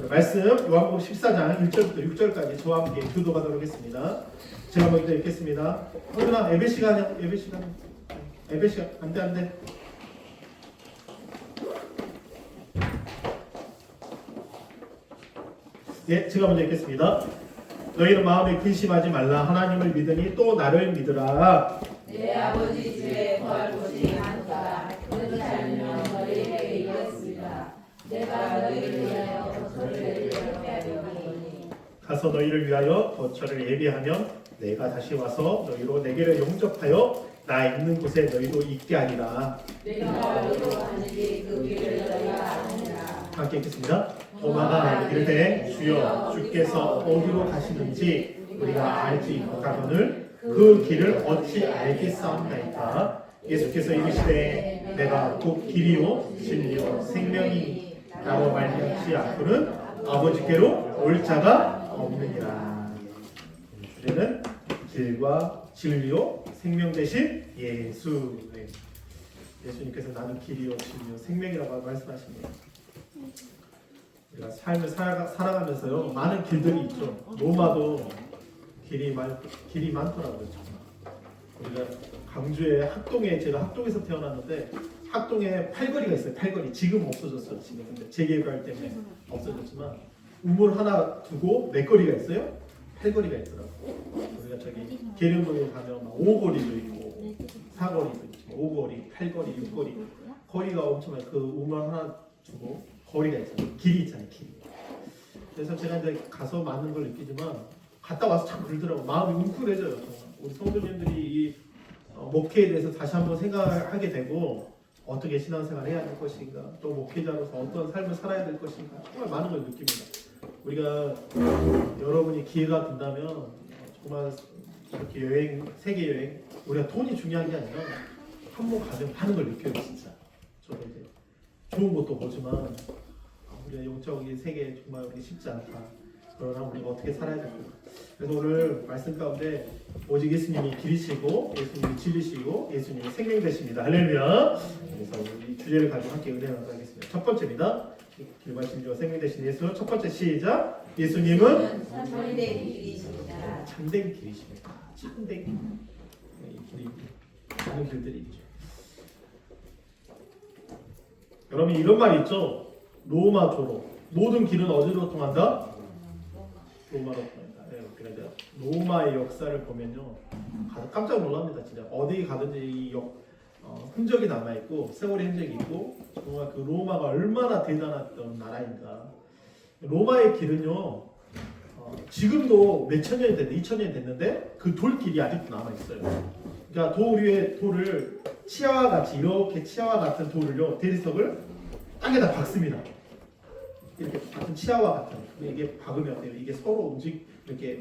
말씀 요한복음 14장 1절부터 6절까지 저와 함께 교도하도록 하겠습니다. 제가 먼저 읽겠습니다. 허준아 예배 시간 안돼. 예, 제가 먼저 읽겠습니다. 너희는 마음에 근심하지 말라. 하나님을 믿으니 또 나를 믿으라. 내 아버지 집에 거할 곳이 많도다. 그를 알면 너희에게 이르겠습니다. 내가 너희를 위하여 거처를 예비하리니 가서 너희를 위하여 거처를 예비하면 내가 다시 와서 너희로 내게를 용접하여 나 있는 곳에 너희도 있게 하리라. 내가 어디로 가는지 그 길을 너희가 아느니라. 함께 읽겠습니다. 도마가 이르되 주여 주께서 어디로 가시는지 우리가 알지 못하거늘 그 길을 어찌 알겠사옵나이까. 예수께서 이르시되 내가 곧 길이요 진리요 생명이니 나로 말미암지 않고는 아버지께로 올 자가 없느니라. 주제는 길과 진리요 생명 되신 예수. 예수님께서 나는 길이요 진리요 생명이라고 말씀하십니다. 우리가 삶을 살아가면서요 많은 길들이 있죠. 로마도 길이 많더라고요. 정말. 우리가 강주의 학동에, 제가 학동에서 태어났는데 학동에 팔거리가 있어요. 팔거리. 지금 없어졌어요. 지금 근데 재개발 때문에 없어졌지만 우물 하나 두고 몇 거리가 있어요? 팔거리가 있더라고요. 우리가 저기 계룡동에 가면 막 5거리도 있고 4거리도 있고 5거리, 8거리, 6거리 거리가 엄청 많아요. 그 우물 하나 두고 거리가 있잖아요. 길이 있잖아요. 길이. 그래서 제가 이제 가서 많은 걸 느끼지만 갔다 와서 참 그러더라고. 마음이 웅크려져요. 정말. 우리 성도님들이 이 목회에 대해서 다시 한번 생각하게 되고 어떻게 신앙생활을 해야 될 것인가, 또 목회자로서 어떤 삶을 살아야 될 것인가 정말 많은 걸 느낍니다. 우리가 여러분이 기회가 된다면 정말 이렇게 여행, 세계 여행, 우리가 돈이 중요한 게 아니라 한 번 가면 하는 걸 느껴요. 진짜. 저도 이제 좋은 것도 보지만 우리가 영적인 세계 정말 우리 쉽지 않다. 그러나 우리가 어떻게 살아야 될까? 그래서 오늘 말씀 가운데 오직 예수님이 길이시고 예수님이 진리시고 예수님이 생명 되십니다. 할렐루야. 그래서 우리 주제를 가지고 함께 은혜 나누겠습니다. 첫 번째입니다. 길과 진리와 생명 되신 예수. 첫 번째 시작. 예수님은 참된 길이십니다. 참된 길이십니다. 참된 길. 이 길이 많은 길들이 있죠. 여러분 이런 말이 있죠. 로마 도로. 모든 길은 어디로 통한다? 로마로 통한다. 그래서 로마의 역사를 보면요, 깜짝 놀랍니다. 진짜 어디 가든지 이 흔적이 남아 있고 세월의 흔적이 있고 정말 그 로마가 얼마나 대단했던 나라인가. 로마의 길은요, 지금도 몇천 년이 됐는데 2000년이 됐는데 그 돌길이 아직도 남아 있어요. 그러니까 돌 위에 돌을 치아와 같이 이렇게 치아와 같은 돌을요 대리석을 땅에다 박습니다. 이렇게 같은 치아와 같은 이게 박으면 돼요. 이게 서로 이렇게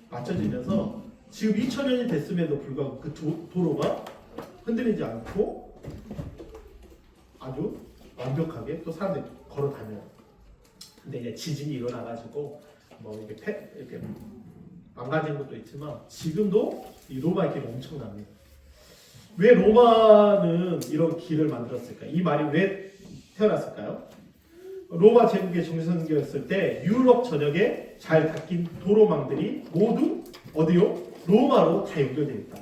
맞춰지면서 지금 2000년이 됐음에도 불구하고 그 도로가 흔들리지 않고 아주 완벽하게 또 사람들이 걸어 다녀요. 근데 이제 지진이 일어나가지고 뭐 이렇게 망가진 것도 있지만 지금도 이 로마의 길이 엄청납니다. 왜 로마는 이런 길을 만들었을까? 이 말이 왜 태어났을까요? 로마 제국의 정상기였을 때 유럽 전역에 잘 닦인 도로망들이 모두 어디요? 로마로 다 연결되어 있다.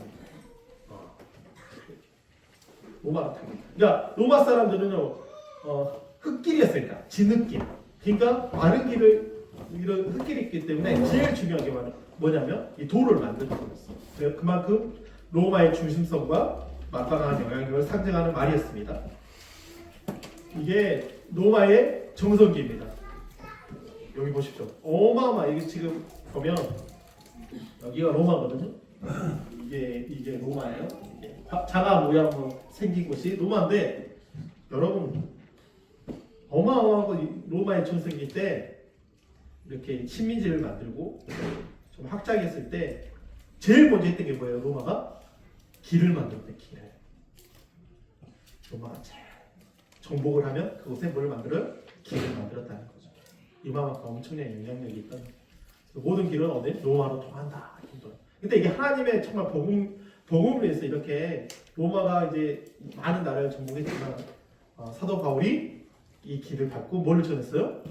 로마로 다. 그러니까 로마 사람들은요 흙길이었으니까 진흙길. 그러니까 많은 길을 이런 흙길이 있기 때문에 제일 중요한 게 뭐냐면 이 도로를 만드는 거였어요. 그만큼 로마의 중심성과 막강한 영향력을 상징하는 말이었습니다. 이게 로마의 정성기입니다. 여기 보십시오. 어마어마. 이게 지금 보면 여기가 로마거든요. 이게 로마예요. 이게 자가 모양으로 생긴 곳이 로마인데 여러분 어마어마하고 로마의 전성기 때 이렇게 식민지를 만들고 좀 확장했을 때 제일 먼저 했던 게 뭐예요? 로마가 길을 만들었대. 길을. 로마가 잘 정복을 하면 그곳에 뭘 만들어요? 길을 만들었다는 거죠. 이만큼 엄청난 영향력이 있다는 거죠. 모든 길은 어디? 로마로 통한다. 근데 이게 하나님의 정말 복음을 위해서 이렇게 로마가 이제 많은 나라를 정복했지만 사도 바울이 이 길을 밟고 뭘 전했어요?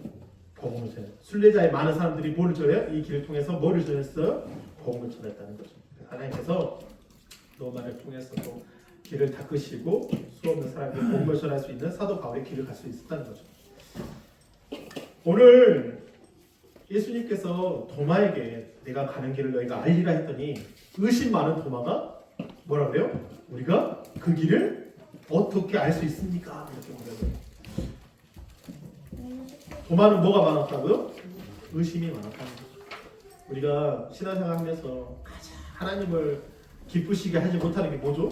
복음을 전해. 순례자의 많은 사람들이 뭐를 전해요? 이 길을 통해서 뭐를 전했어요? 복음을 전했다는 거죠. 하나님께서 노마를 통해서도 길을 닦으시고 수없는 사람이 복음을 전할 수 있는 사도 바울의 길을 갈 수 있었다는 거죠. 오늘 예수님께서 도마에게 내가 가는 길을 너희가 알리라 했더니 의심 많은 도마가 뭐라 그래요? 우리가 그 길을 어떻게 알 수 있습니까? 이렇게 물어요. 도마는 뭐가 많았다고요? 의심이 많았다는 거죠. 우리가 신앙생활 하면서 가장 하나님을 기쁘시게 하지 못하는 게 뭐죠?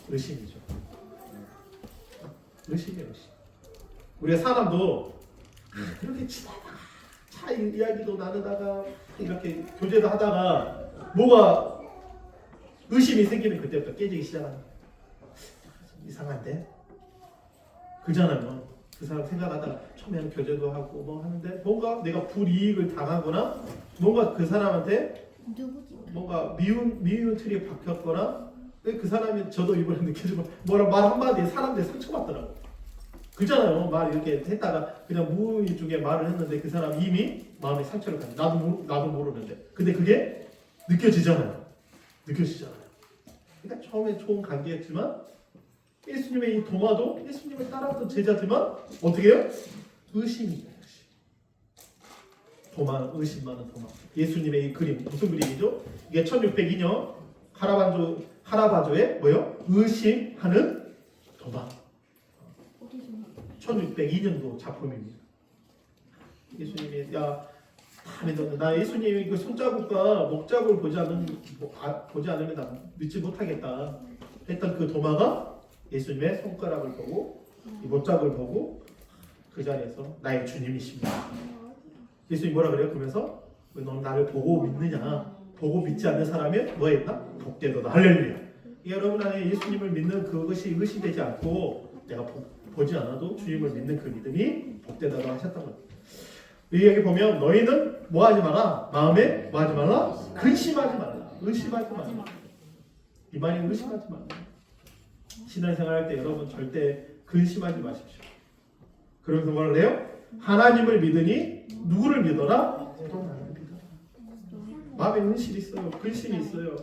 의심이죠. 의심이에요, 의심. 우리가 사람도 이렇게 지나다가 차 이야기도 나누다가 이렇게 교제도 하다가 뭐가 의심이 생기면 그때부터 깨지기 시작하는 거예요. 이상한데? 그잖아요. 그 사람 생각하다가 처음에는 교제도 하고 뭐 하는데 뭔가 내가 불이익을 당하거나 뭔가 그 사람한테 뭔가 미운 틀이 박혔거나 그 사람이 저도 이번에 느끼지만 뭐라 말 한마디에 사람들이 상처받더라고. 그잖아요. 말 이렇게 했다가 그냥 무의 중에 말을 했는데 그 사람 이미 마음에 상처를 받는. 나도 모르는데. 근데 그게 느껴지잖아요. 그러니까 처음에 좋은 관계였지만 예수님의 이 도마도 예수님을 따라왔던 제자지만 어떻게 해요? 의심이에요. 도마, 의심 많은 도마. 예수님의 이 그림 무슨 그림이죠? 이게 1602년 카라바조의 뭐요? 의심하는 도마. 1602년도 작품입니다. 예수님이 다 믿었는데 나 예수님이 그 손자국과 목자국을 보지 않으면 나 믿지 못하겠다 했던 그 도마가 예수님의 손가락을 보고 이 못자국을 보고 그 자리에서 나의 주님이십니다. 예수님이 뭐라 그래요? 그러면서 넌 나를 보고 믿느냐? 보고 믿지 않는 사람이 뭐 했나? 복되도다. 할렐루야. 여러분 안에 예수님을 믿는 그것이 의심되지 않고 내가 보지 않아도 주님을 믿는 그 믿음이 복되다고 하셨던 거예요. 여기 보면 너희는 뭐하지 마라? 마음에 뭐하지 말라? 근심하지 말라. 의심하지 말라. 이 말이 의심하지 말라. 신앙생활 할 때 여러분 절대 근심하지 마십시오. 그러면서 뭐를 해요? 하나님을 믿으니 누구를 믿어라? 또 나를 믿어라. 마음에 의심이 있어요. 근심이 있어요.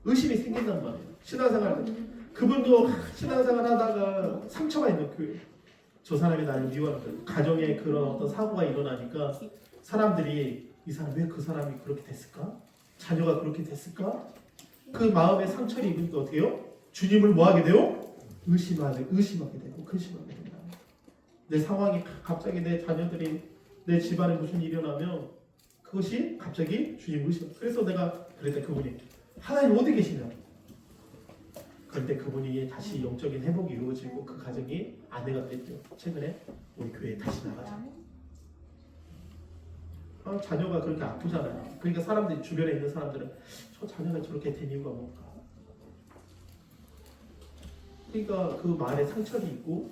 의심이 생긴단 말이에요. 신앙생활 때 그분도 신앙생활 하다가 상처가 있는 교회. 저 사람이 나를 미워하는 거예요. 가정에 그런 어떤 사고가 일어나니까 사람들이 이 사람 왜 그 사람이 그렇게 됐을까? 자녀가 그렇게 됐을까? 그 마음에 상처를 입으니까 어떻게 해요? 주님을 뭐하게 돼요? 의심하게 되고 근심하게 된다. 내 상황이 갑자기 내 자녀들이 내 집안에 무슨 일이 일어나면 그것이 갑자기 주님 의심. 그래서 내가 그랬더니 그분이 하나님 어디 계시냐? 그런데 그분이 다시 영적인 회복이 이루어지고 그 가정이 아내가 됐죠. 최근에 우리 교회에 다시 나가자. 자녀가 그렇게 아프잖아요. 그러니까 사람들이 주변에 있는 사람들은 저 자녀가 저렇게 된 이유가 뭘까? 그러니까 그 말에 상처를 입고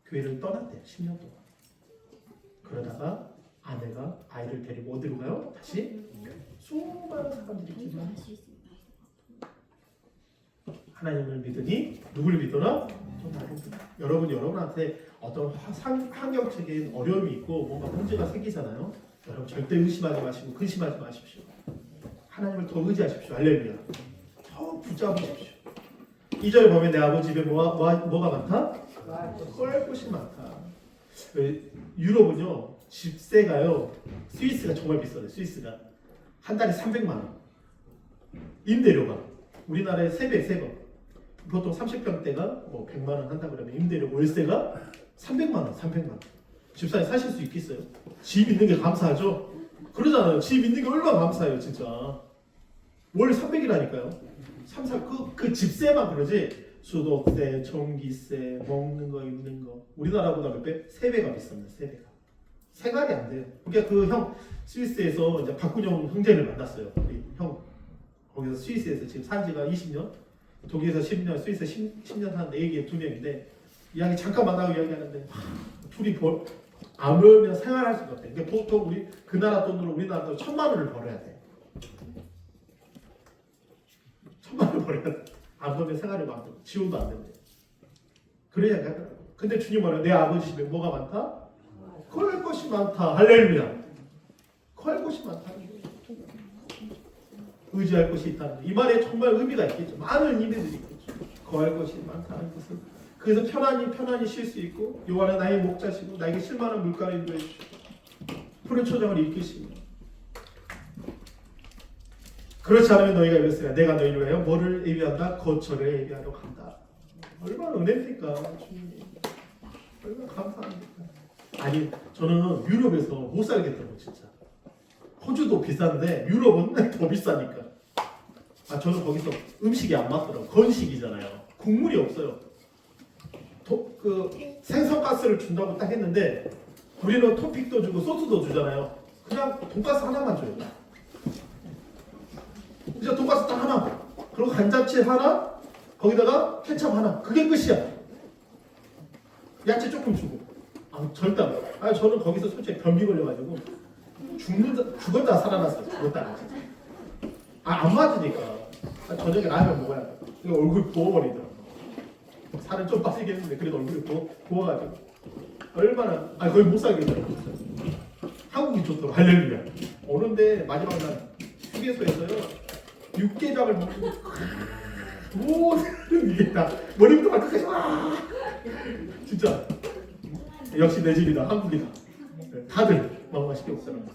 교회를 떠났대요. 10년 동안. 그러다가 아내가 아이를 데리고 어디로 가요? 다시 수많은 사람들이 기도하는 하나님을 믿으니 누굴 믿어라? 저 나를 믿어라. 여러분한테 어떤 환경적인 어려움이 있고 뭔가 문제가 생기잖아요. 여러분 절대 의심하지 마시고 근심하지 마십시오. 하나님을 더 의지하십시오. 할렐루야. 더 붙잡으십시오. 2절에 보면 내 아버지 집에 뭐가 많다? 꿀 것이 많다. 유럽은요 집세가요 스위스가 정말 비싸요. 스위스가 한 달에 300만 원. 임대료가 우리나라의 3배. 보통 30평대가 뭐 100만 원 한다 그러면 임대료 월세가 300만 원. 집사님 사실 수 있겠어요? 집 있는 게 감사하죠? 그러잖아요. 집 있는 게 얼마나 감사해요, 진짜. 월 300이라니까요. 그 집세만 그러지 수도세, 전기세, 먹는 거, 입는 거 우리나라보다 몇 배? 3배가 비쌉니다. 3배가. 생각이 안 돼요. 그러니까 그 형 스위스에서 이제 박근영 형제를 만났어요. 우리 형 거기서 스위스에서 지금 산 지가 20년, 독일에서 10년, 스위스 10년 사는데 애기 2명인데 이야기 잠깐 만나고 이야기하는데 둘이 안 벌면 생활할 수가 없대. 그러니까 보통 우리 그 나라 돈으로 우리나라 돈 1,000만 원을 벌어야 돼. 1,000만 원을 벌어야 돼. 안 벌면 생활이 안 돼. 지원도 안 된대. 그래 이야기하더라고. 근데 주님 말은 내 아버지 집에 뭐가 많다? 구할 것이 많다. 할렐루야. 구할 것이 많다. 의지할 것이 있다는 이 말에 정말 의미가 있겠죠. 많은 의미들이 있겠죠. 구할 것이 많다는 것은 그래서 편안히 쉴 수 있고 여호와는 나의 목자시고 나에게 실만한 물가를 인도해 주시고 푸른 초장을 이끄시고 그렇지 않으면 너희가 이랬으라 내가 너희를 위하여 뭐를 예비한다? 거처를 예비하러 간다. 얼마나 은혜입니까 주님. 얼마나 감사합니까. 아니 저는 유럽에서 못 살겠다고 진짜. 호주도 비싼데 유럽은 더 비싸니까. 저는 거기서 음식이 안 맞더라고. 건식이잖아요. 국물이 없어요. 생선가스를 준다고 딱 했는데 우리는 토픽도 주고 소스도 주잖아요. 그냥 돈가스 하나만 줘요. 진짜 돈가스 딱 하나. 그리고 간잡채 하나. 거기다가 케첩 하나. 그게 끝이야. 야채 조금 주고. 절대 안 돼. 저는 거기서 솔직히 변비 걸려가지고 죽었다 살아났어요. 죽었다. 안 맞으니까. 저녁에 라면 먹어야 돼. 얼굴 부어버리더라고. 살은 좀 빠지겠는데 그래도 얼굴이 부어가지고 얼마나 거의 못 살겠더라고. 한국이 좋더라고. 할렐루야. 오는데 마지막 날 휴게소에서요 육개장을 먹고 오 이게 다 머리부터 발끝까지 와 진짜 역시 내 집이다. 한국이다. 다들 너무 맛있게 먹더라고.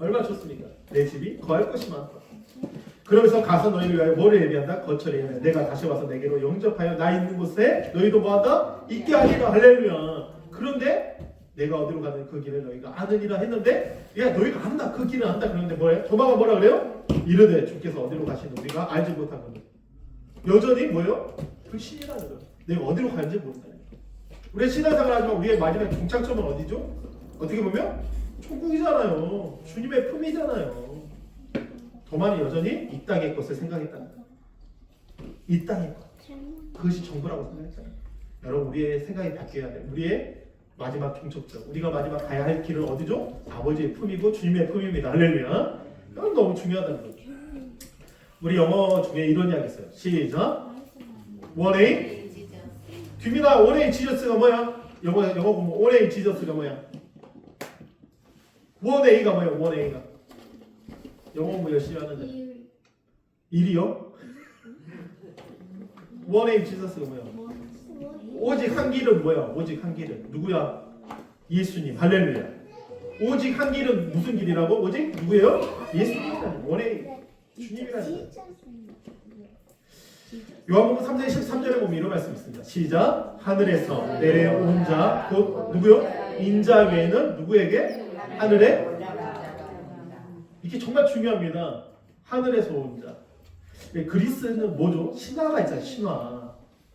얼마나 좋습니까? 내 집이 거할 것이 많다. 그러면서 가서 너희를 위하여 뭐를 예비한다? 거처를 예비한다. 내가 다시 와서 내게로 영접하여 나 있는 곳에 너희도 뭐한다? 있게 하리라. 할렐루야. 그런데 내가 어디로 가는 그 길을 너희가 아느니라 했는데 야 너희가 안다. 그 길은 안다. 그런데 뭐예요? 도마가 뭐라 그래요? 이르되 주께서 어디로 가시는 우리가 알지 못한 겁니다. 여전히 뭐예요? 불신이라는 거예요. 내가 어디로 가는지 모른다는 거예요. 우리 신앙생활 하지만 우리의 마지막 종착점은 어디죠? 어떻게 보면 천국이잖아요. 주님의 품이잖아요. 도만이 여전히 이 땅의 것을 생각했다는 거예요. 이 땅의 것. 그것이 전부라고 생각했잖아요. 여러분 우리의 생각이 바뀌어야 돼요. 우리의 마지막 종착점. 우리가 마지막 가야 할 길은 어디죠? 아버지의 품이고 주님의 품입니다. 할렐루야. 이건 너무 중요하다는 거죠. 우리 영어 중에 이런 이야기 있어요. 시작. 원에이 뒤미나 원에이 지저스가 뭐야? 영어 보면 원에이 지저스가 뭐야? 원에이가 뭐야? 원에이가 영어 공부 열심히 하는데 일이요? 원에이 지저스가 뭐야? 오직 한 길은 뭐야? 오직 한 길은 누구야? 예수님. 할렐루야. 오직 한 길은 무슨 길이라고? 오직 누구예요? 예수님이라는 원에이 주님이라는 거예요. 요한복음 3장 13절에 보면 이런 말씀이 있습니다. 시작. 하늘에서 내려온 자 곧 누구요? 인자 외에는 누구에게? 하늘에? 이게 정말 중요합니다. 하늘에서 온 자. 그리스는 뭐죠? 신화가 있잖아요. 신화.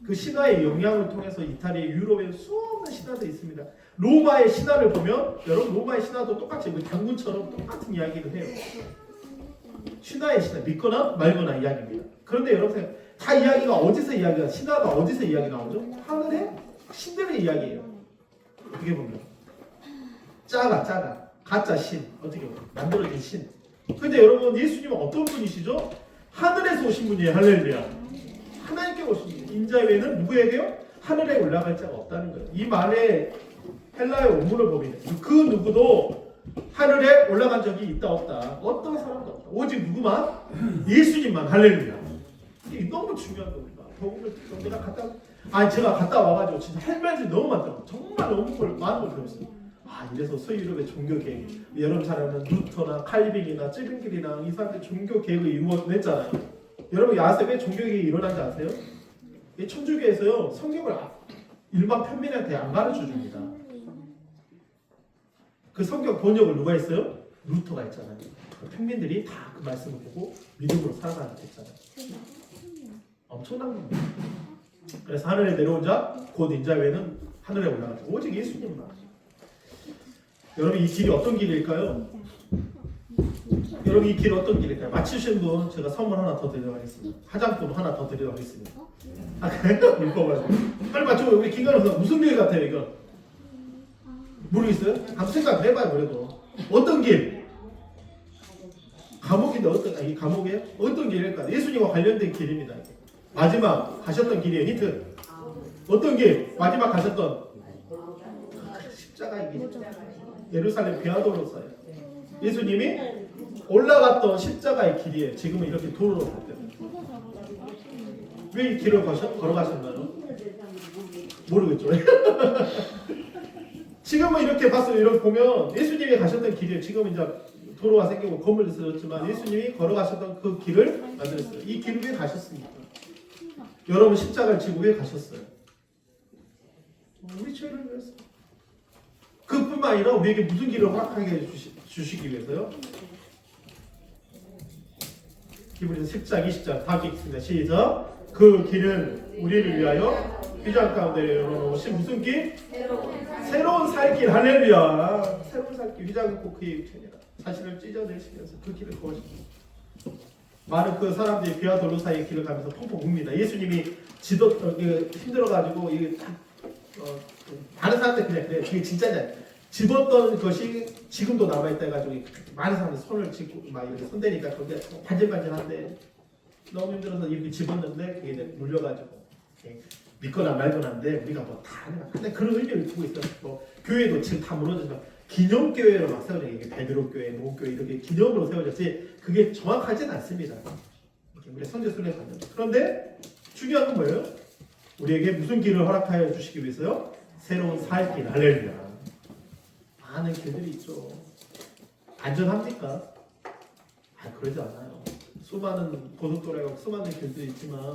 그 신화의 영향을 통해서 이탈리아, 유럽에 수많은 신화들이 있습니다. 로마의 신화를 보면 여러분 로마의 신화도 똑같이 당군처럼 똑같은 이야기를 해요. 신화의 신화 믿거나 말거나 이야기입니다. 그런데 여러분 다 이야기가 어디서 이야기가 신화가 어디서 이야기 나오죠? 하늘의 신들의 이야기예요. 어떻게 보면 짜가 가짜 신 어떻게 보면 만들어진 신. 근데 여러분 예수님은 어떤 분이시죠? 하늘에서 오신 분이에요. 할렐루야. 하나님께 오신 분. 인자 외에는 누구에게요? 하늘에 올라갈 자가 없다는 거예요. 이 말에 헬라의 원문을 보면 그 누구도 하늘에 올라간 적이 있다 없다. 어떤 사람도 없다. 오직 누구만? 예수님만. 할렐루야. 이게 너무 중요한 겁니다. 복음을 제가 갔다 와가지고 진짜 할 말이 너무 많더라고요. 정말 너무 많은 걸 배웠어요. 이래서 서유럽의 종교 계획, 여러분 잘 아는 루터나 칼빈이나 찌빙길이나 이 사람들 종교 계획을 이루어냈잖아요. 여러분 아세요? 왜 종교 계획이 일어난지 아세요? 이 천주교에서요 성경을 일반 편민한테 안 가르쳐 줍니다. 그 성경 번역을 누가 했어요? 루터가 했잖아요. 평민들이 다 그 말씀을 보고 믿음으로 살아가게 됐잖아요. 엄청난 겁니다. 그래서 하늘에 내려온 자, 곧 인자 외에는 하늘에 올라가자. 오직 예수님만. 여러분 이 길이 어떤 길일까요? 여러분 이 길이 어떤 길일까요? 맞추신 분 제가 선물 하나 더 드리도록 하겠습니다. 화장품 하나 더 드리도록 하겠습니다. 그래요? 물어봐가지고 빨리 맞춰요. 우리 김관호사 무슨 길 같아요 이거? 모르겠어요? 한번 생각을 해봐요. 그래도 어떤 길? 감옥인데 이 감옥이에요? 어떤 길일까요? 예수님과 관련된 길입니다. 마지막 가셨던 길이에요. 힌트. 어떤 길? 마지막 가셨던 십자가의 길. 예루살렘 베아도로서예요. 예수님이 올라갔던 십자가의 길이에요. 지금은 이렇게 도로로 바뀌었어요. 왜 이 길을 걸어가셨나요? 모르겠죠. 지금은 이렇게 봤어요. 이렇게 보면 예수님이 가셨던 길이에요. 지금은 이제 도로가 생기고 건물도 쓰였지만 예수님이 걸어가셨던 그 길을 만들었어요. 이 길을 왜 가셨습니까? 여러분 십자가를 지고 왜 가셨어요? 우리 죄를 위해서. 그뿐만 아니라 우리에게 무슨 길을 허락하게 주시기 위해서요? 히브리서 10장 20장 다 읽겠습니다. 시작. 그 길은 우리를 위하여 휘장 가운데 열어놓으신 무슨 길? 새로운 살길. 할렐루야. 새로운 살길. 휘장은 꼭 그의 육체니라. 자신을 찢어내시면서 그 길을 거하십니다. 많은 그 사람들이 비와 돌로 사이의 길을 가면서 펑펑 웁니다. 예수님이 힘들어가지고 이게 다른 사람들 그냥 그래. 그게 진짜냐? 집었던 것이 지금도 남아있다 해가지고 많은 사람들 손을 짚고 막 이렇게 손대니까 거기가 반질반질한데 너무 힘들어서 이렇게 집었는데 그게 물려가지고 믿거나 말거나인데 우리가 뭐 다 근데 그런 의미를 두고 있어요. 뭐 교회도 지금 다 무너져서 기념교회로 막 세워져 이게 베드로교회, 모교회 이렇게 기념으로 세워졌지 그게 정확하진 않습니다. 우리 성제순례 받는. 그런데 중요한 건 뭐예요? 우리에게 무슨 길을 허락하여 주시기 위해서요? 새로운 살길. 할렐루야. 많은 길들이 있죠. 안전합니까? 그러지 않아요. 수많은 고속도로가 수많은 길들이 있지만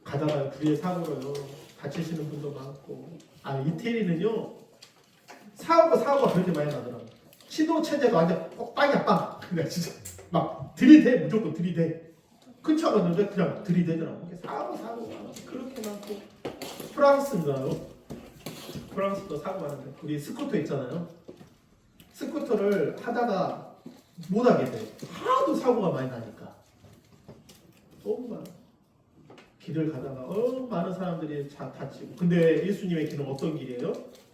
가다가 불의의 사고로요 다치시는 분도 많고 이태리는요 사고가 그렇게 많이 나더라고요. 시도 체제가 완전 빵이야 빵. 그냥 진짜 막 들이대 무조건 들이대. 근처 갔는데 그냥 들이대더라고요. 사고가 그렇게 많고 프랑스인가요? 프랑스도 사고 많은데 우리 스쿠터 있잖아요. 스쿠터를 하다가 못하게 돼. 하도 사고가 많이 나니까. 너무 많아. 길을 가다가 많은 사람들이 다치고. 근데 예수님의 길은 어떤 길이에요?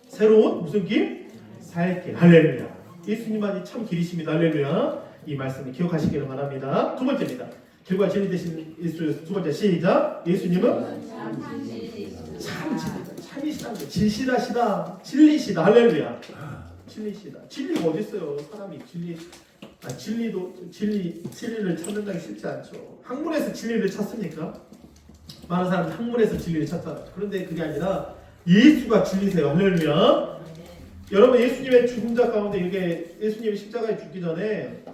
새로운 무슨 길? 살길. 할렐루야. 예수님만이 참 길이십니다. 할렐루야. 이 말씀을 기억하시기를 바랍니다. 두 번째입니다. 길과 진리 되신 예수. 두 번째 시작. 예수님은 참 진리다. 참이시다. 진실하시다. 진리시다. 할렐루야. 진리시다. 진리가 어디 있어요? 사람이 진리를 찾는다기 쉽지 않죠. 학문에서 진리를 찾습니까? 많은 사람들 학문에서 진리를 찾잖아요. 그런데 그게 아니라 예수가 진리세요. 할렐루야. 여러분 예수님의 죽음자 가운데 이게 예수님이 십자가에 죽기 전에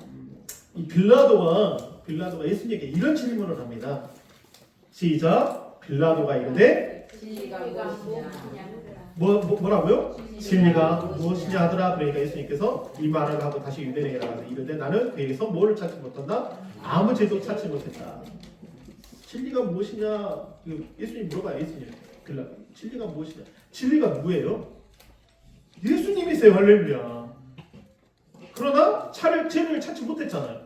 이 빌라도가 예수님에게 이런 질문을 합니다. 시작. 빌라도가 이르되 진리가 무엇이냐? 뭐라고요? 진리가 무엇이냐 하더라. 그러니까 예수님께서 이 말을 하고 다시 유대인에게 나가서 이르되 나는 그에게서 뭐를 찾지 못한다? 아무 죄도 찾지 못했다. 진리가 무엇이냐? 예수님 물어봐요. 예수님. 진리가 무엇이냐? 진리가 뭐예요? 예수님이세요. 할렐루야. 그러나 죄를 찾지 못했잖아요.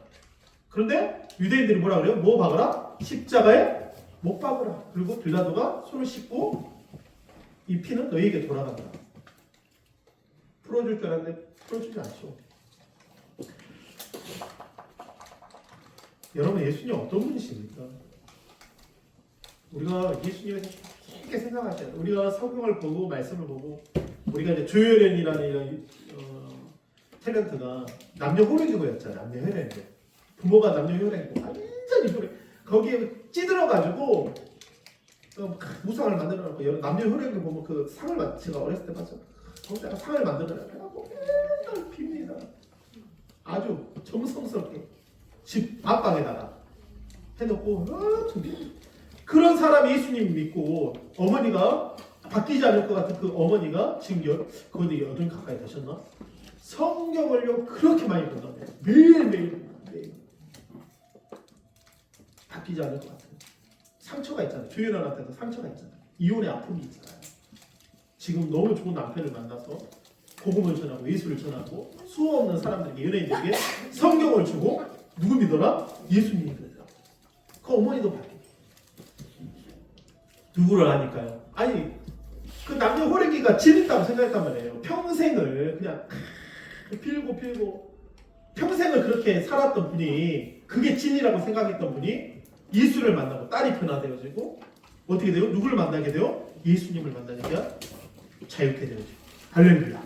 그런데 유대인들이 뭐라 그래요? 뭐 박으라? 십자가에 못 박으라. 그리고 빌라도가 손을 씻고 이 피는 너희에게 돌아간다. 풀어줄 줄 알았는데 풀어주지 않죠. 여러분 예수님 어떤 분이십니까? 우리가 예수님을 깊게 생각하셔야 돼요. 우리가 성경을 보고 말씀을 보고 우리가 이제 조혈연이라는 이런 탤런트가 남녀 호랭이였잖아요. 남녀 혈행이고 부모가 남녀 혈행이고 완전히 거기에 찌들어가지고 무상을 만들어놓고 남녀 혈행을 보면 그 상을 제가 어렸을 때 봤죠. 거기다가 상을 만들어놓고 맨날 핍니다. 아주 정성스럽게 집 앞방에다가 해놓고 그런 사람이 예수님 믿고 어머니가 바뀌지 않을 것 같은 그 어머니가 지금 거의 80 가까이 되셨나? 성경을요 그렇게 많이 본다고 매일 바뀌지 않을 것 같은 상처가 있잖아요. 조연한테도 상처가 있잖아요. 이혼의 아픔이 있잖아요. 지금 너무 좋은 남편을 만나서 복음을 전하고 예수를 전하고 수호 없는 사람들에게 연예인들에게 성경을 주고 누구 믿어라? 예수님 믿어라. 그 어머니도 바뀌고 누구를 아니까요? 아니 그 남녀 호랭이가 진리다고 생각했단 말이에요. 평생을 그냥 필고 평생을 그렇게 살았던 분이 그게 진리라고 생각했던 분이 예수를 만나고 딸이 변화되어지고 어떻게 돼요? 누구를 만나게 돼요? 예수님을 만나니까 자유케 되어지고 할렐루야.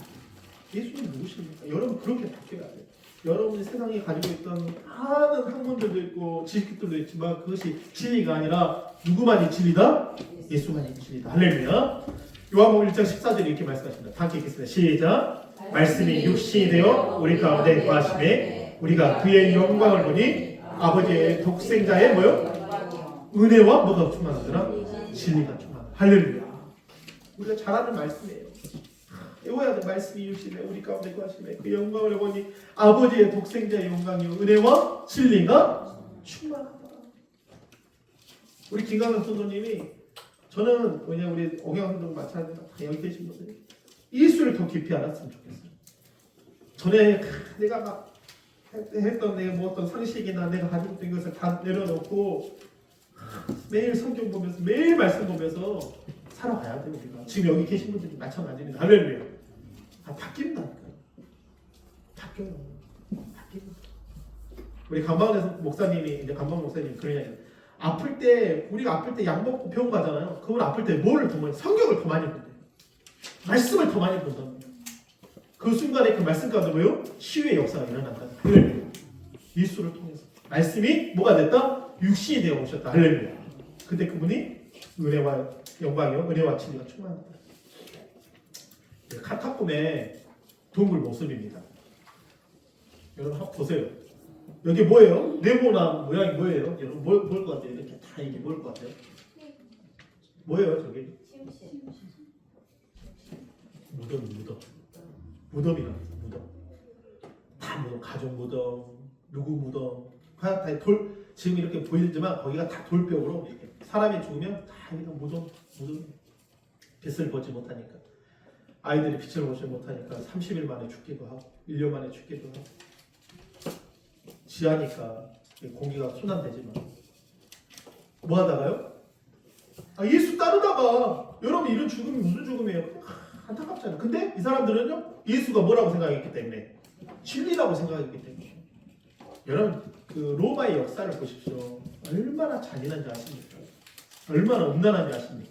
예수님 누구십니까? 여러분 그렇게 바뀌어야 돼요. 여러분이 세상에 가지고 있던 많은 학문들도 있고 지식들도 있지만 그것이 진리가 아니라 누구만이 진리다? 예수만이 진리다. 할렐루야. 요한복음 1장 14절에 이렇게 말씀하십니다. 다 함께 읽겠습니다. 시작. 말씀이 육신이 되어 우리 가운데 거하심에 우리가 그의 영광을 보니 아버지의 독생자의 뭐요? 은혜와 뭐가 충만하더라? 진리가 충만하더라. 할렐루야. 우리가 잘 아는 말씀이에요. 외워야 돼. 말씀이 육신에 우리 가운데 거하심에 그 영광을 보니 아버지의 독생자의 영광이요 은혜와 진리가 충만하다. 우리 김강현 선생님이 저는 왜냐 우리 오경환 선생님 마찬가지로 여기 계신 분들이 예수를 더 깊이 알았으면 좋겠어요. 전에 내가 막 했던 내 뭐 어떤 상식이나 내가 가지고 있던 것을 다 내려놓고 매일 성경 보면서 매일 말씀 보면서 살아가야 돼요. 우리가 지금 여기 계신 분들이 마찬가지입니다. 할렐루야. 바뀐다니까요. 바뀌어요. 우리 감방에서 목사님이 이제 감방 목사님이 그런 이야기. 아플 때 우리가 아플 때 약 먹고 병원 가잖아요. 그분 아플 때 뭐를 더 많이 성경을 더 많이 본대요. 말씀을 더 많이 본답니다. 그 순간에 그 말씀 가운데 뭐요? 치유의 역사가 일어난다. 할렐루야. 예수를 통해서 말씀이 뭐가 됐다? 육신이 되어 오셨다. 할렐루야. 그때 그분이 은혜와 영광이요 은혜와 진리가 충만하다. 카타콤의 동굴 모습입니다. 여러분 한번 보세요. 여기 뭐예요? 네모나 모양이 뭐예요? 여러분 뭘 것 같아요? 이렇게 다 이게 뭘 것 같아요? 뭐예요 저기? 무덤이라 무덤. 다 무덤, 가족 무덤, 누구 무덤, 다 돌. 지금 이렇게 보이지만 거기가 다 돌벽으로 이렇게 사람이 죽으면 다 이렇게 무덤. 빛을 보지 못하니까 아이들이 빛을 보지 못하니까 30일 만에 죽기도 하고 1년 만에 죽기도 하고 지하니까 공기가 순환되지만 뭐 하다가요? 예수 따르다가 여러분 이런 죽음이 무슨 죽음이에요? 안타깝잖아요. 근데 이 사람들은요 예수가 뭐라고 생각했기 때문에 진리라고 생각했기 때문에 여러분 그 로마의 역사를 보십시오. 얼마나 잔인한지 아십니까? 얼마나 음란한지 아십니까?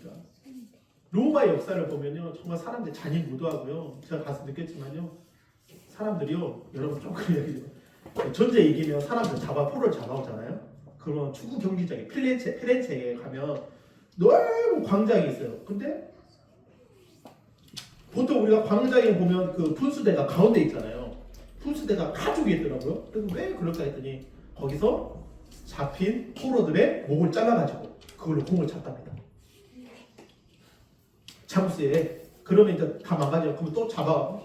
로마의 역사를 보면요 정말 사람들이 잔인무도하고요. 제가 가서 느꼈지만요 사람들이요 여러분 좀 그런 얘기죠. 전쟁 이기면 사람들 포로를 잡아오잖아요. 그러면 축구 경기장에 피렌체에 가면 넓은 광장이 있어요. 근데 보통 우리가 광장에 보면 그 분수대가 가운데 있잖아요. 분수대가 가죽이 있더라고요. 그래서 왜 그럴까 했더니 거기서 잡힌 포로들의 목을 잘라가지고 그걸로 공을 찼답니다. 잠수에. 그러면 이제 다 망가져요. 그러면 또 잡아.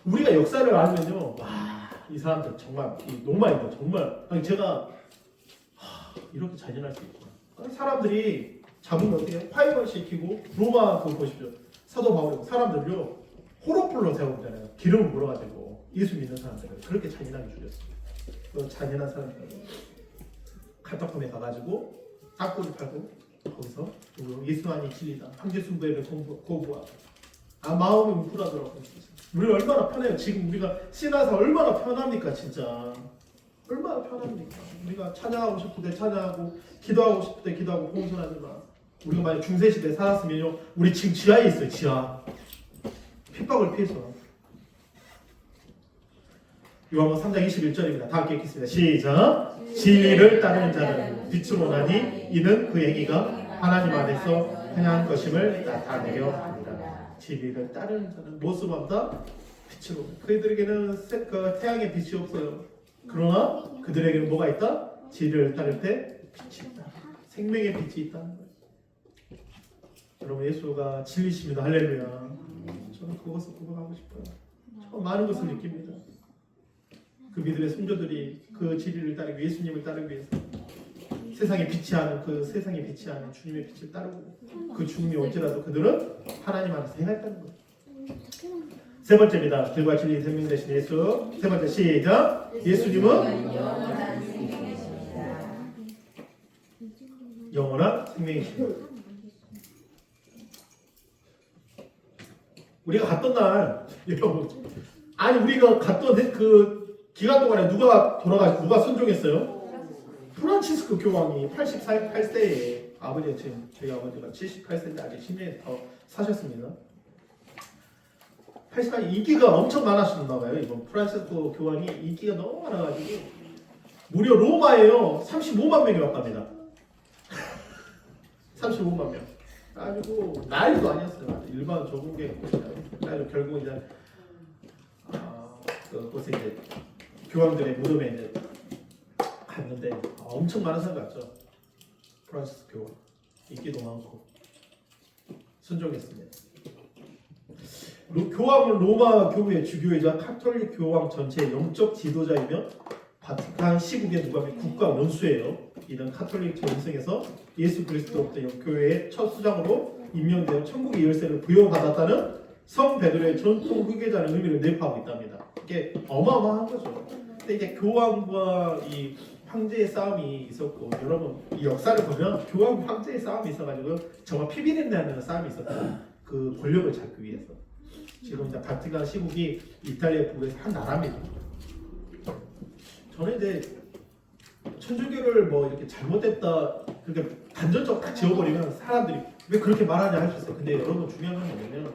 우리가 역사를 알면요, 와, 이 사람들 정말 이 로마인들 정말 아니 제가 이렇게 잔인할 수 있구나. 사람들이 잡으면 어떻게 해요? 파이번 시키고 로마 그거 보십시오. 사도 바울이 사람들요 호로풀로 세우잖아요. 기름을 불어가지고 예수 믿는 사람들을 그렇게 잔인하게 죽였어요. 그 잔인한 사람들 카타콤에 가가지고 딱꼬리 팔고 거기서 예수만이 진리다. 황제순부회를 거부하고 마음이 웅크라더라고요. 우리 얼마나 편해요. 지금 우리가 신화사 얼마나 편합니까 진짜. 얼마나 편합니까. 우리가 찬양하고 싶을 때 찬양하고 기도하고 싶을 때 기도하고 공손하지만 우리가 만약 중세시대에 살았으면요 우리 지금 지하에 있어요. 지하. 핍박을 피해서. 요한복음 3장 21절입니다. 다 함께 읽겠습니다. 시작. 진리를 따르는 자는 빛으로 나니 이는 그 행위가 하나님 안에서 행한 것임을 나타내려 합니다. 진리를 따르는 자는 무엇보다 빛으로. 그들에게는 그 태양의 빛이 없어요. 그러나 그들에게는 뭐가 있다? 진리를 따를 때 빛이 있다. 생명의 빛이 있다는 거예요. 여러분 예수가 진리십니다. 할렐루야. 저는 그것을 고백하고 싶어요. 저 많은 것을 느낍니다. 그 믿음의 성도들이 그 진리를 따르기 예수님을 따르기 위해서 세상에 빛이 하는 그 세상에 빛이 하는 주님의 빛을 따르고 그 죽음이 올지라도 그들은 하나님 안에서 행했다는 거예요. 세 번째입니다. 들과 진리 생명 되신 예수. 세 번째 시작. 예수님은 영원한 생명이십니다. 우리가 갔던 날 아니 우리가 갔던 그 기간 동안에 누가 순종했어요? 프란치스코 교황이 88세에 아버지가 지금 저희 아버지가 78세인데 아직 10년 더 사셨습니다. 80만 인기가 엄청 많았었나 봐요. 이번 프란시스코 교황이 인기가 너무 많아가지고 무려 로마에요 35만 명이 왔답니다. 35만 명. 가지고 난리도 아니었어요. 일반 적응객 그래서 결국 이제 그곳에 이제 교황들의 무덤에 이제 갔는데 엄청 많은 사람 갔죠. 프란시스코 교황 인기도 많고 순종했습니다. 교황은 로마 교회의 주교이자 카톨릭 교황 전체의 영적 지도자이며 바티칸 시국의 누가 국가 원수예요. 이는 카톨릭 전승에서 예수 그리스도부터 교회의 첫 수장으로 임명되어 천국의 열쇠를 부여받았다는 성 베드로의 전통 후계자는 의미를 내포하고 있답니다. 이게 어마어마한 거죠. 근데 이제 교황과 이 황제의 싸움이 있었고, 여러분 이 역사를 보면 교황 황제의 싸움이 있어가지고 정말 피비린내는 싸움이 있었다. 그 권력을 잡기 위해서. 지금 이제 바티칸 시국이 이탈리아 북에서 한 나라입니다. 저는 이제 천주교를 뭐 이렇게 잘못됐다 그렇게 단정적으로 딱 지워버리면 사람들이 왜 그렇게 말하냐 할 수 있어요. 근데 여러분 중요한 건 뭐냐면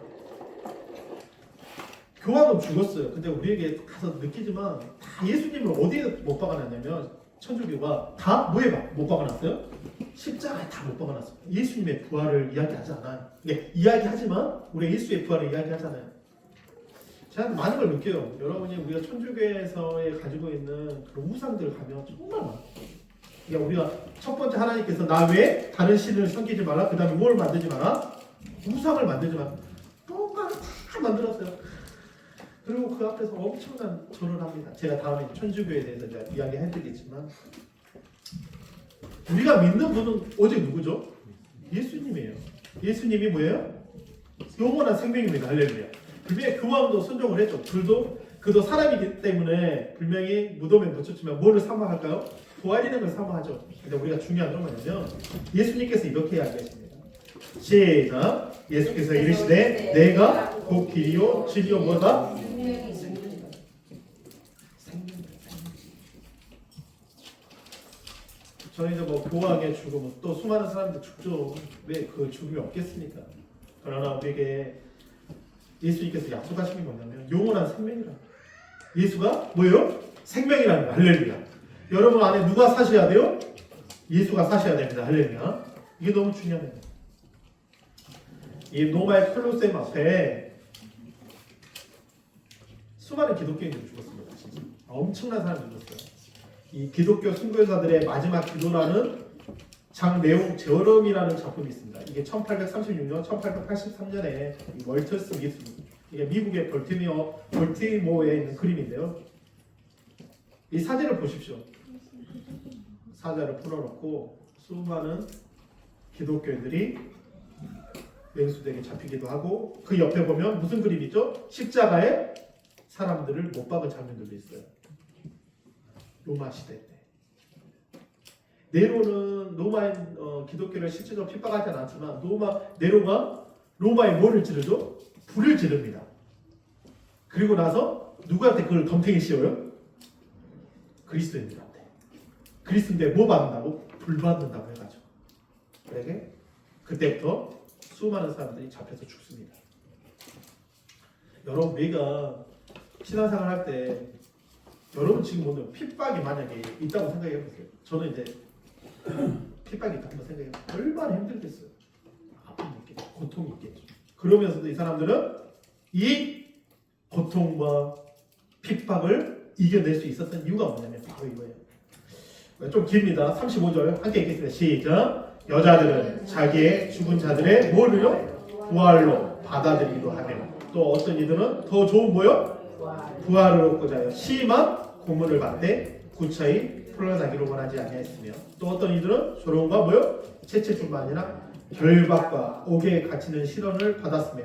교황은 죽었어요. 근데 우리에게 가서 느끼지만 다 예수님을 어디에 못 박아놨냐면 천주교가 다 뭐에 못 박아놨어요? 십자가에 다 못 박아놨어요. 예수님의 부활을 이야기하지 않아요. 네, 이야기하지만 우리 예수의 부활을 이야기하잖아요. 제가 많은 걸 느껴요. 여러분이 우리가 천주교에서에 가지고 있는 그런 우상들 가면 정말 많아요. 그러니까 우리가 첫 번째 하나님께서 나 외에 다른 신을 섬기지 마라. 그 다음에 뭘 만들지 마라? 우상을 만들지 마라. 뭔가 다 만들었어요. 그리고 그 앞에서 엄청난 절을 합니다. 제가 다음에 천주교에 대해서 제가 이야기해드리겠지만 우리가 믿는 분은 오직 누구죠? 예수님이에요. 예수님이 뭐예요? 영원한 생명입니다. 할렐루야. 분명히 교황도 순종을 했죠. 그도 사람이기 때문에 분명히 무덤에 묻혔지만 뭐를 사모할까요? 부활이라는 걸 사모하죠. 근데 우리가 중요한 건 뭐냐면 예수님께서 이렇게 이야기하십니다. 시작. 예수께서 이르시되 내가 곧 길이요 진리요 뭐다? 저는 이제 뭐 교황의 죽음은 또 수많은 사람들 죽죠. 왜 그 죽음이 없겠습니까? 그러나 우리에게 예수님께서 약속하신 게 뭐냐면 영원한 생명이라. 예수가 뭐예요? 생명이라는 거. 할렐루야. 여러분 안에 누가 사셔야 돼요? 예수가 사셔야 됩니다. 할렐루야. 이게 너무 중요해요. 이 로마의 콜로세움 앞에 수많은 기독교인들이 죽었습니다. 진짜. 엄청난 사람들이 죽었어요. 이 기독교 순교자들의 마지막 기도라는 장네옹 제어럼이라는 작품이 있습니다. 이게 1836년, 1883년에 월터 스미스, 이게 미국의 벌티모어에 있는 그림인데요. 이 사진을 보십시오. 사자를 풀어놓고 수많은 기독교인들이 맹수들에게 잡히기도 하고 그 옆에 보면 무슨 그림이 있죠? 십자가에 사람들을 못 박은 장면들도 있어요. 로마 시대 때. 네로는 로마의 기독교를 실제적으로 핍박하지 않았지만 네로가 로마에 뭐를 지르죠? 불을 지릅니다. 그리고 나서 누구한테 그걸 덤탱이 씌워요? 그리스도인들한테. 그리스도인데 뭐 받는다고? 불 받는다고 해가지고. 그러게 그때부터 수많은 사람들이 잡혀서 죽습니다. 여러분 우리가 신앙생활 할 때 여러분 지금 오늘 핍박이 만약에 있다고 생각해 보세요. 저는 이제 핍박이 있다고 생각해 보세요. 얼마나 힘들겠어요. 아픔이 있겠죠. 고통이 있겠죠. 그러면서도 이 사람들은 이 고통과 핍박을 이겨낼 수 있었던 이유가 뭐냐면 바로 이거예요. 좀 깁니다. 35절 함께 읽겠습니다. 시작. 여자들은 자기의 죽은 자들의 뭐를요? 부활로 받아들이기도 하며 또 어떤 이들은 더 좋은 뭐요? 부활을 얻고자 하여 심한 고문을 받되 구차히 풀어나기로 원하지 아니하였으며 또 어떤 이들은 조롱과 뭐요? 채찍뿐만 아니라 결박과 옥에 갇히는 시련을 받았으며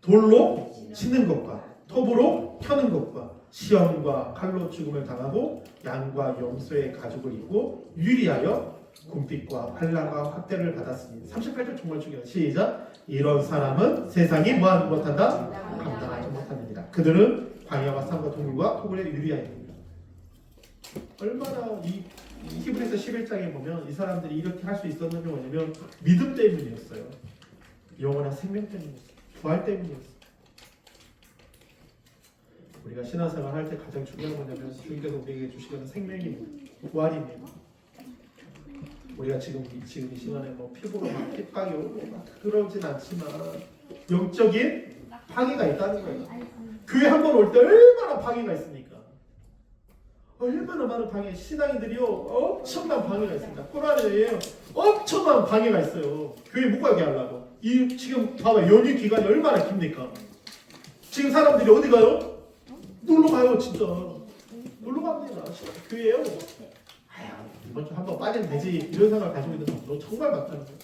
돌로 치는 것과 톱으로 켜는 것과 시험과 칼로 죽음을 당하고 양과 염소의 가죽을 입고 유리하여 궁핍과 환난과 학대를 받았으니 38절 정말 중요해요. 시작. 이런 사람은 세상이 뭐하지 못한다? 감당하지 못하느니라. 그들은 광야와 산과 동물과 토굴에 유리하였느니라. 얼마나 이 히브리서 11장에 보면 이 사람들이 이렇게 할 수 있었는지 뭐냐면 믿음 때문이었어요. 영원한 생명 때문이었어요. 부활 때문이었어요. 우리가 신앙생활 할 때 가장 중요한 건 뭐냐면 주님께서 우리에게 주시는 생명입니다. 부활입니다. 우리가 지금 이 시간에 뭐 피부로 막 핍박이 오고 막 그러진 않지만 영적인 방해가 있다는 거예요. 교회 한 번 올 때 얼마나 방해가 있습니까? 얼마나 많은 방해, 신앙인들이요 엄청난 방해가 있습니다. 코로나에 엄청난 방해가 있어요. 교회 못 가게 하려고. 이 지금 봐봐, 연휴 기간이 얼마나 깁니까? 지금 사람들이 어디 가요? 놀러 가요. 진짜 놀러 갑니다. 교회요. 아야, 이번 주 한번 빠지면 되지, 이런 생각을 가지고 있는 사람도 정말 많다는 거예요.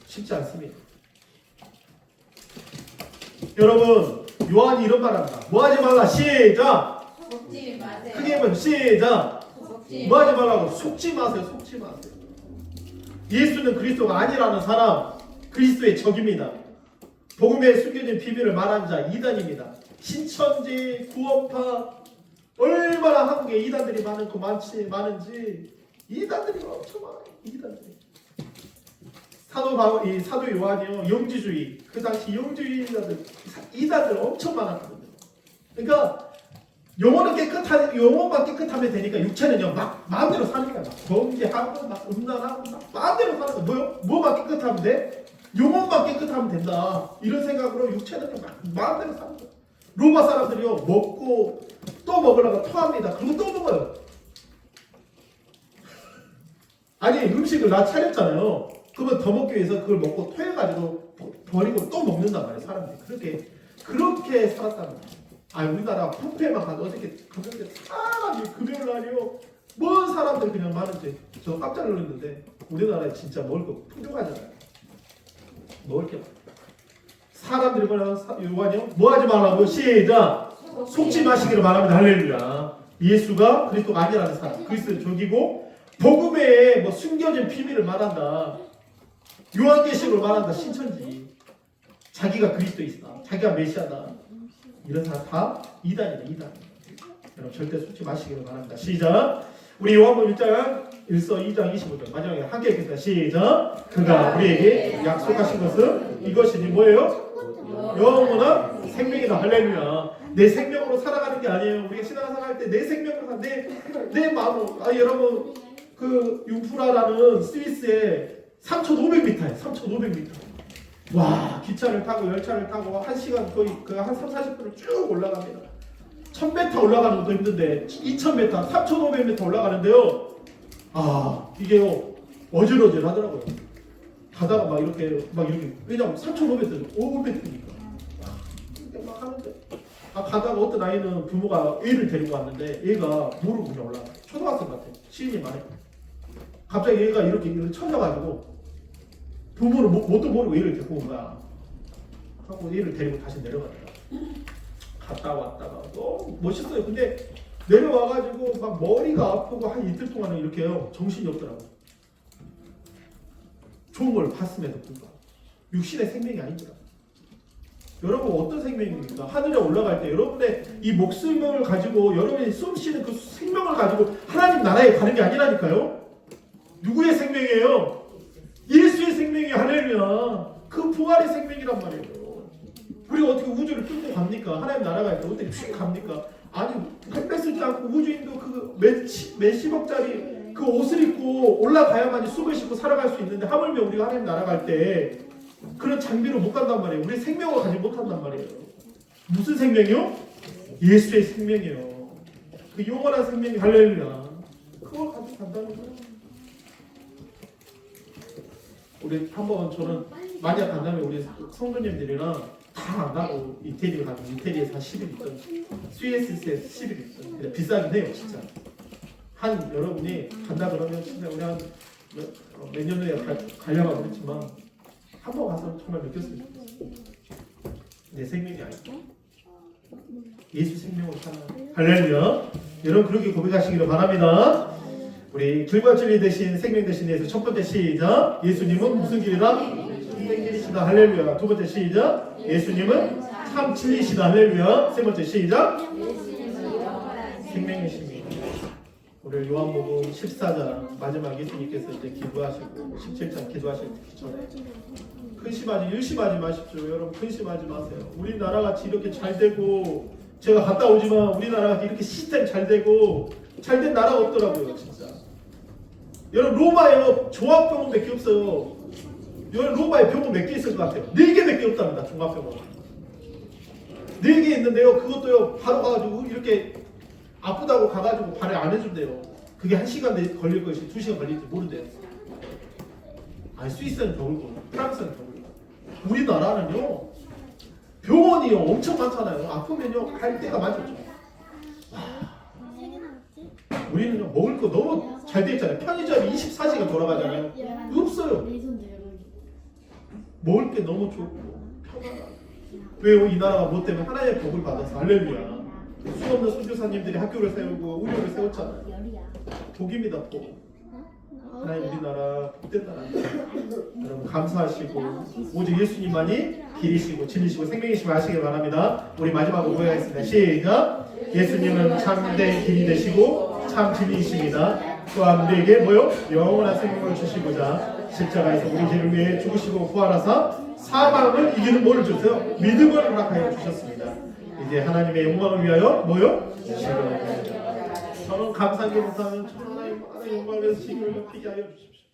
쉽지 않습니다. 여러분, 요한이 이런 말 합니다. 뭐하지 말라. 시작. 속지 마세요. 크게 하면 시작. 속지 뭐하지 말라고. 속지 마세요. 속지 마세요. 예수는 그리스도가 아니라는 사람, 그리스도의 적입니다. 복음에 숨겨진 비밀을 말하는 자, 이단입니다. 신천지, 구원파, 얼마나 한국에 이단들이 많은지 이단들이 엄청 많아요. 이단들이. 사도 요한이요, 영지주의, 그 당시 영지주의 이단들 엄청 많았거든요. 그러니까 영혼만 깨끗하면 되니까 육체는요 막 마음대로 사는 거야. 막 범죄하고 막 음란하고 막 마음대로 사는 거야. 뭐만 깨끗하면 돼? 영혼만 깨끗하면 된다. 이런 생각으로 육체는 막 마음대로 사는 거야. 로마 사람들이요 먹고 또 먹으려고 토합니다. 그리고 또 먹어요. 아니 음식을 나 차렸잖아요. 그러면 더 먹기 위해서 그걸 먹고 토해가지고 버리고 또 먹는단 말이에요. 사람들이 그렇게 살았다는 거예요. 아, 우리나라 폼페이만 가도 어저께 갔는데 사람이 금요일 날이요 뭔 사람들 그냥 많은지 저 깜짝 놀랐는데 우리나라에 진짜 먹을 거 풍족하잖아요. 먹을 게 많아요. 사람들이 요한이요 뭐하지 말라고. 시작. 속지 마시기를 바랍니다. 할렐루야. 예수가 그리스도가 아니라는 사람, 그리스도의 적이고 복음에 뭐 숨겨진 비밀을 말한다. 요한계시록을 말한다. 신천지. 자기가 그리스도이시다. 자기가 메시아다. 이런 사람 다 이단이다. 이단. 여러분 절대 속지 마시기를 바랍니다. 시작. 우리 요한복음 1장 1서 2장 25절 마지막에 함께 읽겠습니다. 시작. 그가 우리에게 약속하신 것은 이것이니 뭐예요? 영원한 생명이다. 할렐루야. 내 생명으로 살아가는 게 아니에요. 우리가 신앙생활 할 때 내 생명으로 사 내 마음으로. 여러분 그 융프라라는 스위스에 3,500m예요. 3,500m. 와, 기차를 타고 열차를 타고 1시간 거의 한 30-40분을 쭉 올라갑니다. 1000m 올라가는 것도 힘든데 2000m, 3500m 올라가는데요. 아, 이게요 어질어질 하더라고요. 가다가 막 이렇게 왜냐면 3500m, 500m니까 이렇게 막 하는데 가다가 어떤 아이는 부모가 애를 데리고 왔는데 얘가 모르고 그냥 올라가. 초등학생 같아. 시인이 많아요. 갑자기 얘가 이렇게 쳐져가지고 부모는 뭣도 모르고 얘를 데리고 온 거야. 하고 얘를 데리고 다시 내려가더라. 갔다 왔다가 너무 멋있어요. 근데 내려와가지고 막 머리가 아프고 한 이틀 동안은 이렇게 해요. 정신이 없더라고. 좋은 걸 봤음에도 불구하고 육신의 생명이 아니더라. 여러분 어떤 생명입니까? 하늘에 올라갈 때 여러분의 이 목숨을 가지고 여러분이 숨쉬는 그 생명을 가지고 하나님 나라에 가는 게 아니라니까요. 누구의 생명이에요? 예수의 생명이. 할렐루야. 그 부활의 생명이란 말이에요. 우리가 어떻게 우주를 뚫고 갑니까? 하나님 나라가 있는데 어떻게 휙 갑니까? 아니 햇볕 쓰지 않고 우주인도 그 몇십억짜리 그 옷을 입고 올라가야만이 숨을 쉬고 살아갈 수 있는데 하물며 우리가 하나님 나라 갈 때 그런 장비로 못 간단 말이에요. 우리 생명을 가지고 못 한단 말이에요. 무슨 생명이요? 예수의 생명이에요. 그 영원한 생명이. 할렐루야. 그걸 가지고 간다는 거예요. 우리 한번 저는 만약 간다면 우리 성도님들이랑 다 안 가고 이태리를 가고 이태리에서 한 10일 있던 스위스에서 10일 있던 비싸긴 해요 진짜. 한 여러분이 간다 그러면 진짜 우리 한 몇 년 후에 가려고 그랬지만 한 번 가서 정말 느꼈으면 좋겠어요. 내 생명이 아니고 예수 생명으로 살아가는. 할렐루야. 여러분 그렇게 고백하시기를 바랍니다. 우리 길과 진리 대신 생명 대신 예수. 첫 번째 시작. 예수님은 무슨 길이다? 생길이시다. 할렐루야. 두 번째 시작. 예수님은 참 진리시다. 할렐루야. 세 번째 시작. 생명이십니다. 오늘 요한복음 14장 마지막 예수님께서 이제 기도하시고 17장 기도하실 전에 근심하지 일심하지 마십시오. 여러분 근심하지 마세요. 우리나라같이 이렇게 잘 되고 제가 갔다 오지만 우리나라가 이렇게 시스템 잘 되고 잘 된 나라가 없더라고요. 진짜. 여러분 로마에 종합병원밖에 없어요. 여러분 로마에 병원 몇 개 있을 것 같아요? 4개밖에 없답니다. 종합병원 4개 있는데요. 그것도요 바로 가가지고 이렇게 아프다고 가가지고 발에 안 해준대요. 그게 1시간 걸릴 것이 2시간 걸릴지 모른대요. 아니 스위스는 더 울고 프랑스는 더 울고 우리나라는요 병원이요 엄청 많잖아요. 아프면요 갈 데가 많죠. 우리는요 먹을 거 너무 잘 돼 있잖아요. 편의점이 24시간 돌아가잖아요. 없어요. 먹을 게 너무 좋고 편안하고. 왜요? 이 나라가 뭐 때문에 하나님의 복을 받아서 할렐루야. 수없는 선교사님들이 학교를 세우고 의료를 세웠잖아요. 복입니다. 복. 하나님 우리나라 복된 나라입니다. 여러분 감사하시고 오직 예수님만이 길이시고 진리시고 생명이시고 하시길 바랍니다. 우리 마지막으로 고백하겠습니다. 시작. 예수님은 참된 길이 되시고 참 진리이십니다. 또한 우리에게 뭐요? 영원한 생명을 주시고자 십자가에서 우리 죄를 위해 죽으시고 부활하사 사망을 이기는 뭐를 주세요? 믿음을 허락하여 주셨습니다. 이제 하나님의 영광을 위하여 뭐요? 저는 감사하게 못하는 하나님 영광을 위해서 지금을 높이게 하여 주십시오.